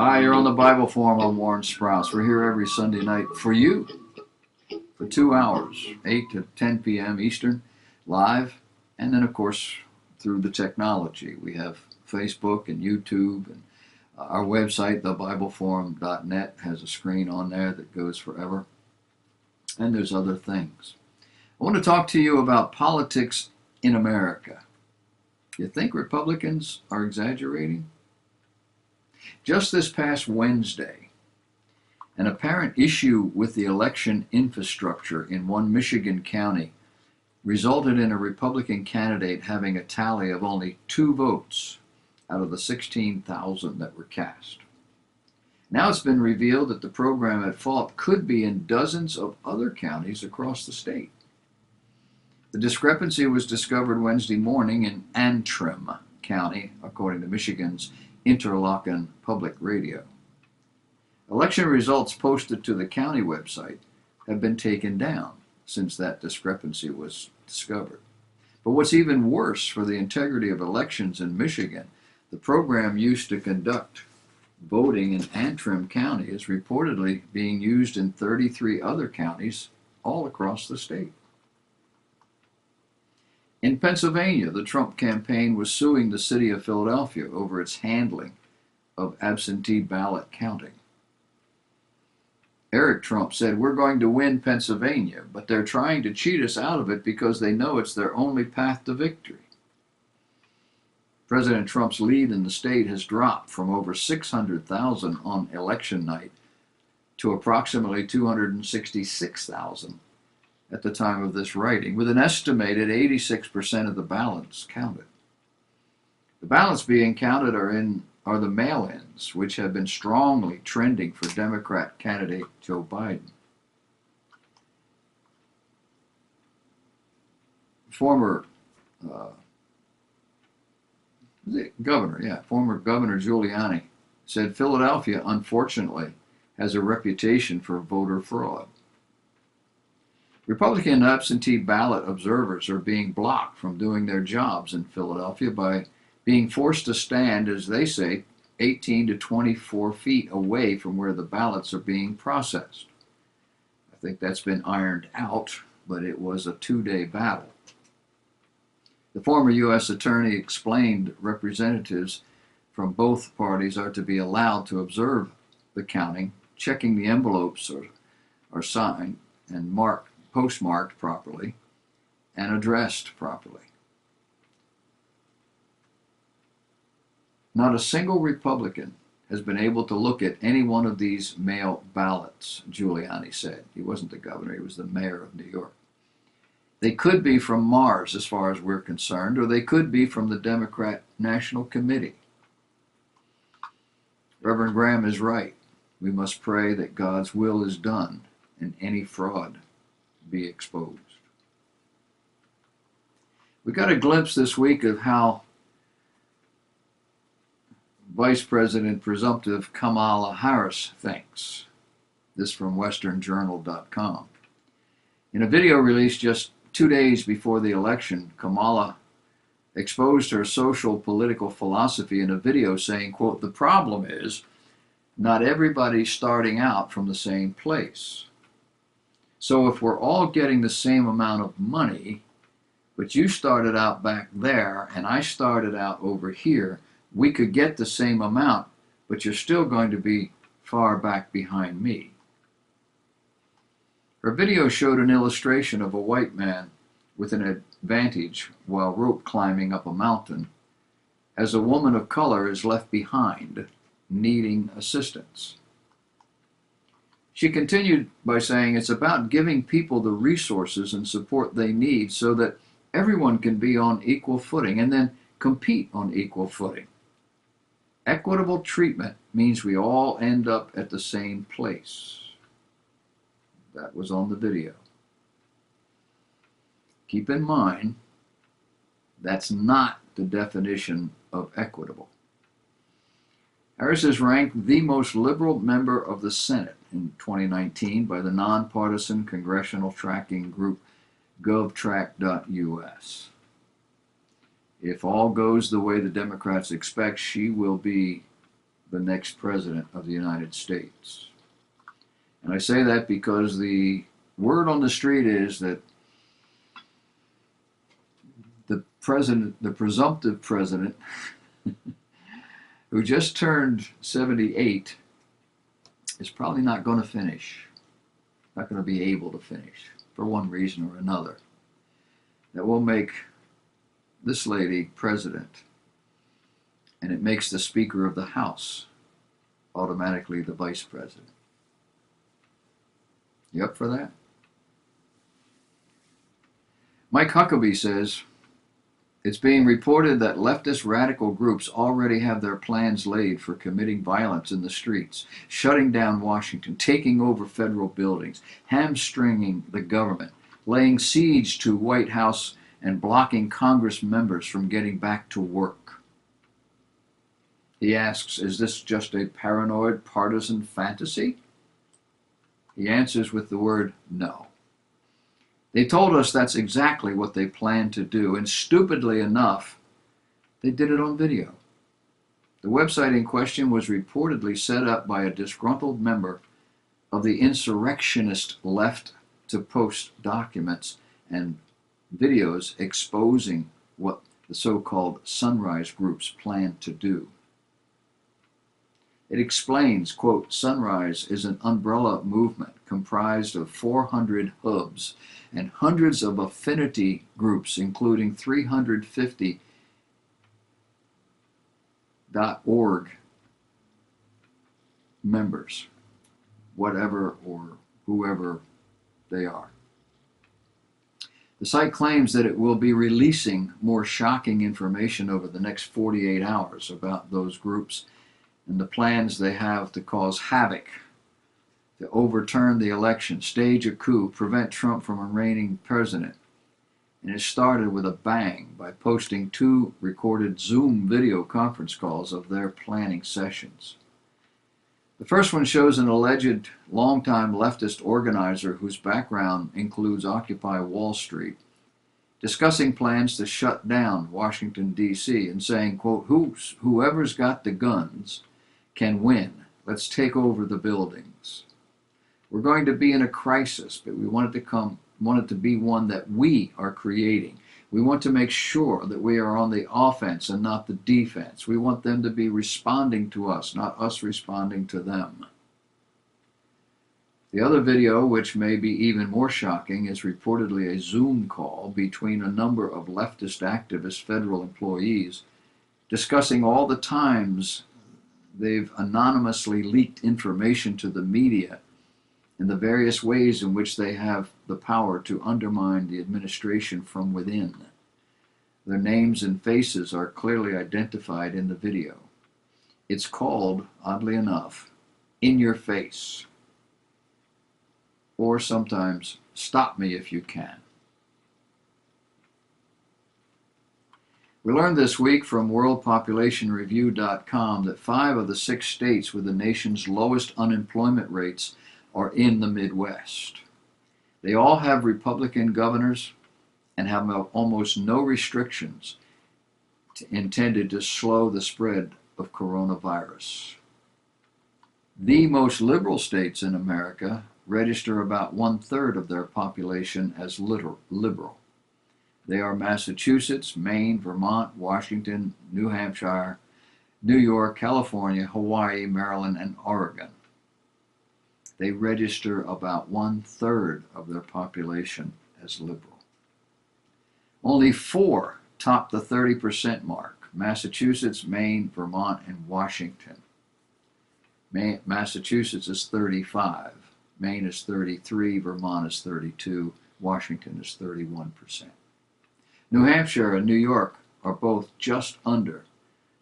Hi, you're on the Bible Forum. I'm Warren Sprouse. We're here every Sunday night for you for 2 hours, 8 to 10 p.m. Eastern, live, and then, of course, through the technology. We have Facebook and YouTube, and our website, thebibleforum.net, has a screen on there that goes forever, and there's other things. I want to talk to you about politics in America. You think Republicans are exaggerating? Just this past Wednesday, an apparent issue with the election infrastructure in one Michigan county resulted in a Republican candidate having a tally of only 2 votes out of the 16,000 that were cast. Now it's been revealed that the program at fault could be in dozens of other counties across the state. The discrepancy was discovered Wednesday morning in Antrim County, according to Michigan's Interlochen Public Radio. Election results posted to the county website have been taken down since that discrepancy was discovered. But what's even worse for the integrity of elections in Michigan, the program used to conduct voting in Antrim County is reportedly being used in 33 other counties all across the state. In Pennsylvania, the Trump campaign was suing the city of Philadelphia over its handling of absentee ballot counting. Eric Trump said, "We're going to win Pennsylvania, but they're trying to cheat us out of it because they know it's their only path to victory." President Trump's lead in the state has dropped from over 600,000 on election night to approximately 266,000 at the time of this writing, with an estimated 86% of the ballots counted. The ballots being counted are the mail-ins, which have been strongly trending for Democrat candidate Joe Biden. Former Governor Giuliani said Philadelphia, unfortunately, has a reputation for voter fraud. Republican absentee ballot observers are being blocked from doing their jobs in Philadelphia by being forced to stand, as they say, 18 to 24 feet away from where the ballots are being processed. I think that's been ironed out, but it was a 2-day battle. The former U.S. attorney explained representatives from both parties are to be allowed to observe the counting, checking the envelopes are signed and postmarked properly and addressed properly. Not a single Republican has been able to look at any one of these mail ballots, Giuliani said. He wasn't the governor, he was the mayor of New York. They could be from Mars, as far as we're concerned, or they could be from the Democrat National Committee. Reverend Graham is right. We must pray that God's will is done and any fraud be exposed. We got a glimpse this week of how Vice President presumptive Kamala Harris thinks. This from westernjournal.com. In a video released just 2 days before the election, Kamala exposed her social political philosophy in a video saying, quote, "The problem is not everybody's starting out from the same place. So if we're all getting the same amount of money, but you started out back there and I started out over here, we could get the same amount, but you're still going to be far back behind me." Her video showed an illustration of a white man with an advantage while rope climbing up a mountain, as a woman of color is left behind, needing assistance. She continued by saying it's about giving people the resources and support they need so that everyone can be on equal footing and then compete on equal footing. Equitable treatment means we all end up at the same place. That was on the video. Keep in mind, that's not the definition of equitable. Harris is ranked the most liberal member of the Senate in 2019 by the nonpartisan congressional tracking group GovTrack.us. If all goes the way the Democrats expect, she will be the next president of the United States. And I say that because the word on the street is that the presumptive president, who just turned 78, is probably not going to finish, not going to be able to finish for one reason or another. That will make this lady president, and it makes the Speaker of the House automatically the vice president. You up for that? Mike Huckabee says, it's being reported that leftist radical groups already have their plans laid for committing violence in the streets, shutting down Washington, taking over federal buildings, hamstringing the government, laying siege to White House, and blocking Congress members from getting back to work. He asks, is this just a paranoid partisan fantasy? He answers with the word no. They told us that's exactly what they planned to do, and stupidly enough, they did it on video. The website in question was reportedly set up by a disgruntled member of the insurrectionist left to post documents and videos exposing what the so-called Sunrise groups planned to do. It explains, quote, Sunrise is an umbrella movement comprised of 400 hubs and hundreds of affinity groups, including 350 .org members, whatever or whoever they are. The site claims that it will be releasing more shocking information over the next 48 hours about those groups and the plans they have to cause havoc, to overturn the election, stage a coup, prevent Trump from remaining president. And it started with a bang by posting 2 recorded Zoom video conference calls of their planning sessions. The first one shows an alleged longtime leftist organizer whose background includes Occupy Wall Street, discussing plans to shut down Washington, D.C., and saying, quote, whoever's got the guns can win. Let's take over the buildings. We're going to be in a crisis, but we want it to be one that we are creating. We want to make sure that we are on the offense and not the defense. We want them to be responding to us, not us responding to them. The other video, which may be even more shocking, is reportedly a Zoom call between a number of leftist activist federal employees discussing all the times they've anonymously leaked information to the media and the various ways in which they have the power to undermine the administration from within. Their names and faces are clearly identified in the video. It's called, oddly enough, In Your Face, or sometimes Stop Me If You Can. We learned this week from WorldPopulationReview.com that 5 of the 6 states with the nation's lowest unemployment rates are in the Midwest. They all have Republican governors and have almost no restrictions intended to slow the spread of coronavirus. The most liberal states in America register about 1/3 of their population as liberal. They are Massachusetts, Maine, Vermont, Washington, New Hampshire, New York, California, Hawaii, Maryland, and Oregon. They register about 1/3 of their population as liberal. Only 4 top the 30% mark: Massachusetts, Maine, Vermont, and Washington. Massachusetts is 35, Maine is 33, Vermont is 32, Washington is 31%. New Hampshire and New York are both just under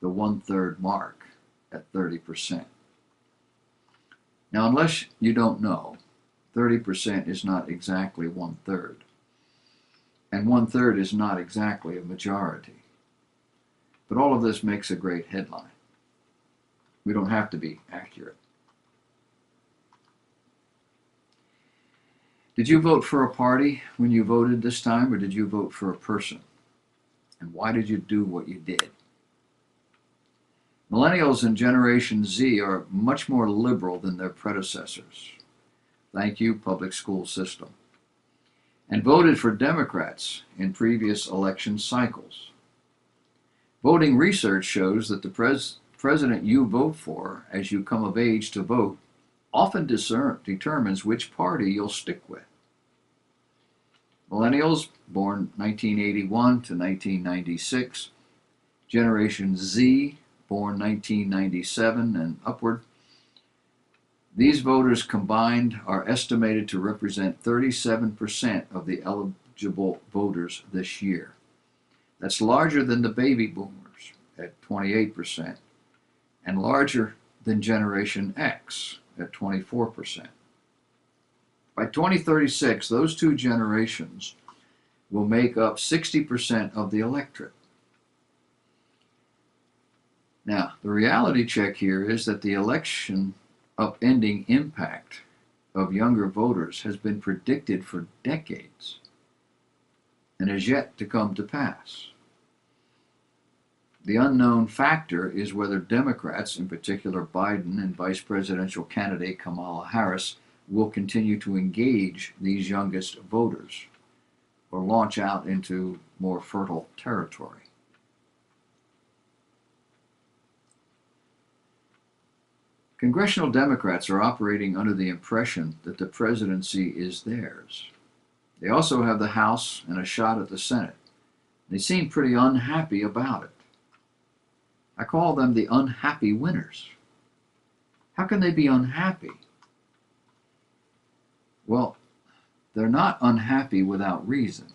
the 1/3 mark at 30%. Now, unless you don't know, 30% is not exactly 1/3. And 1/3 is not exactly a majority. But all of this makes a great headline. We don't have to be accurate. Did you vote for a party when you voted this time, or did you vote for a person? And why did you do what you did? Millennials and Generation Z are much more liberal than their predecessors. Thank you, public school system. And voted for Democrats in previous election cycles. Voting research shows that the president you vote for as you come of age to vote often determines which party you'll stick with. Millennials, born 1981 to 1996, Generation Z, born 1997 and upward. These voters combined are estimated to represent 37% of the eligible voters this year. That's larger than the baby boomers at 28% and larger than Generation X at 24%. By 2036, those two generations will make up 60% of the electorate. Now, the reality check here is that the election upending impact of younger voters has been predicted for decades and is yet to come to pass. The unknown factor is whether Democrats, in particular Biden and Vice Presidential candidate Kamala Harris, will continue to engage these youngest voters or launch out into more fertile territory. Congressional Democrats are operating under the impression that the presidency is theirs. They also have the House and a shot at the Senate. They seem pretty unhappy about it. I call them the unhappy winners. How can they be unhappy? Well, they're not unhappy without reason.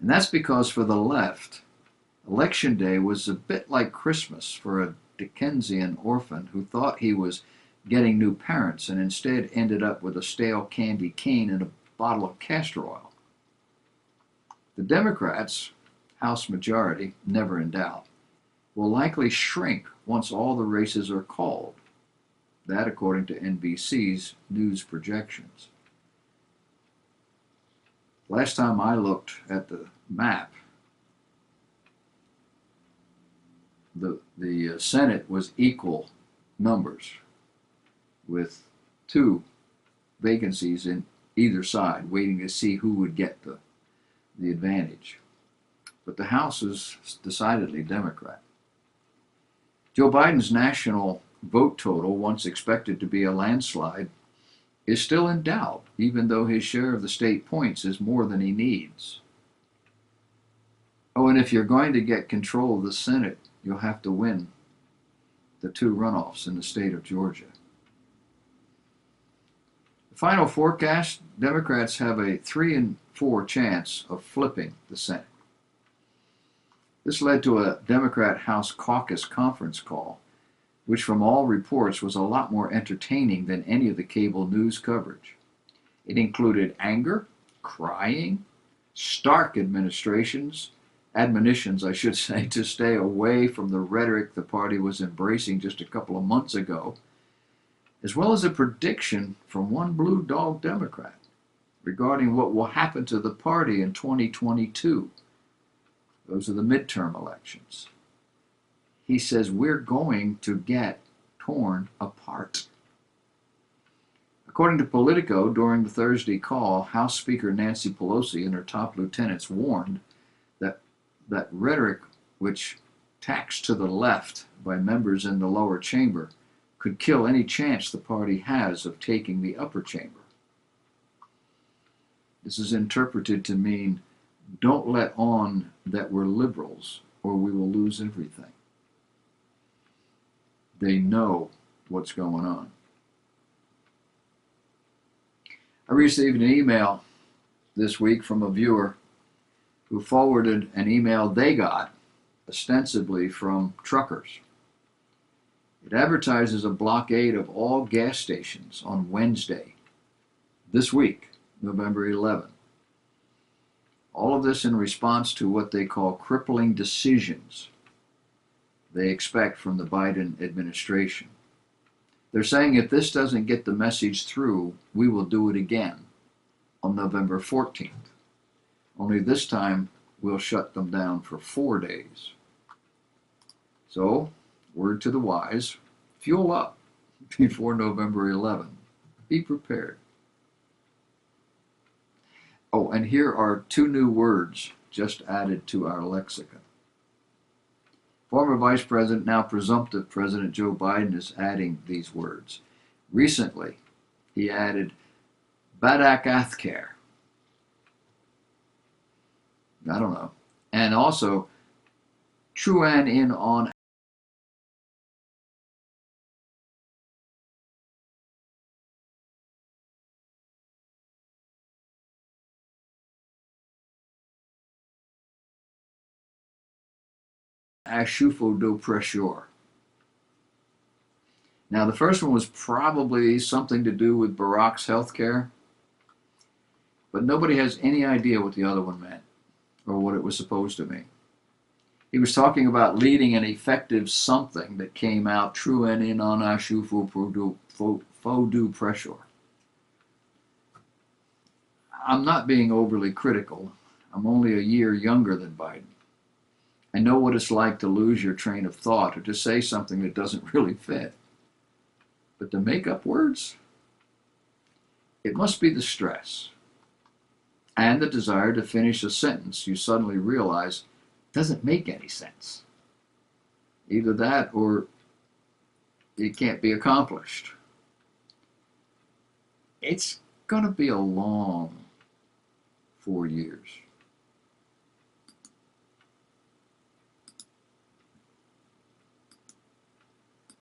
And that's because for the left, Election Day was a bit like Christmas for a Dickensian orphan who thought he was getting new parents and instead ended up with a stale candy cane and a bottle of castor oil. The Democrats, House majority, never in doubt, will likely shrink once all the races are called. That according to NBC's news projections. Last time I looked at the map, the Senate was equal numbers with 2 vacancies in either side, waiting to see who would get the advantage. But the House is decidedly Democrat. Joe Biden's national vote total, once expected to be a landslide, is still in doubt, even though his share of the state points is more than he needs. Oh, and if you're going to get control of the Senate, you'll have to win the 2 runoffs in the state of Georgia. The final forecast, Democrats have a 3 in 4 chance of flipping the Senate. This led to a Democrat House caucus conference call, which from all reports was a lot more entertaining than any of the cable news coverage. It included anger, crying, stark admonitions, to stay away from the rhetoric the party was embracing just a couple of months ago, as well as a prediction from one blue dog Democrat regarding what will happen to the party in 2022. Those are the midterm elections. He says we're going to get torn apart. According to Politico, during the Thursday call, House Speaker Nancy Pelosi and her top lieutenants warned that rhetoric which tacks to the left by members in the lower chamber could kill any chance the party has of taking the upper chamber. This is interpreted to mean, don't let on that we're liberals or we will lose everything. They know what's going on. I received an email this week from a viewer who forwarded an email they got, ostensibly from truckers. It advertises a blockade of all gas stations on Wednesday, this week, November 11. All of this in response to what they call crippling decisions they expect from the Biden administration. They're saying if this doesn't get the message through, we will do it again on November 14th. Only this time we'll shut them down for 4 days. So Word to the wise, fuel up before November 11. Be prepared. Oh, and here are 2 new words just added to our lexicon. Former Vice President, now presumptive President Joe Biden is adding these words. Recently, he added Badak Athcare. I don't know. And also, Truan in on Ashufo do Pressure. Now, the first one was probably something to do with Barack's health care, but nobody has any idea what the other one meant or what it was supposed to mean. He was talking about leading an effective something that came out true and in on Ashufo do Pressure. I'm not being overly critical. I'm only a year younger than Biden. I know what it's like to lose your train of thought or to say something that doesn't really fit. But to make up words, it must be the stress and the desire to finish a sentence you suddenly realize doesn't make any sense. Either that or it can't be accomplished. It's going to be a long 4 years.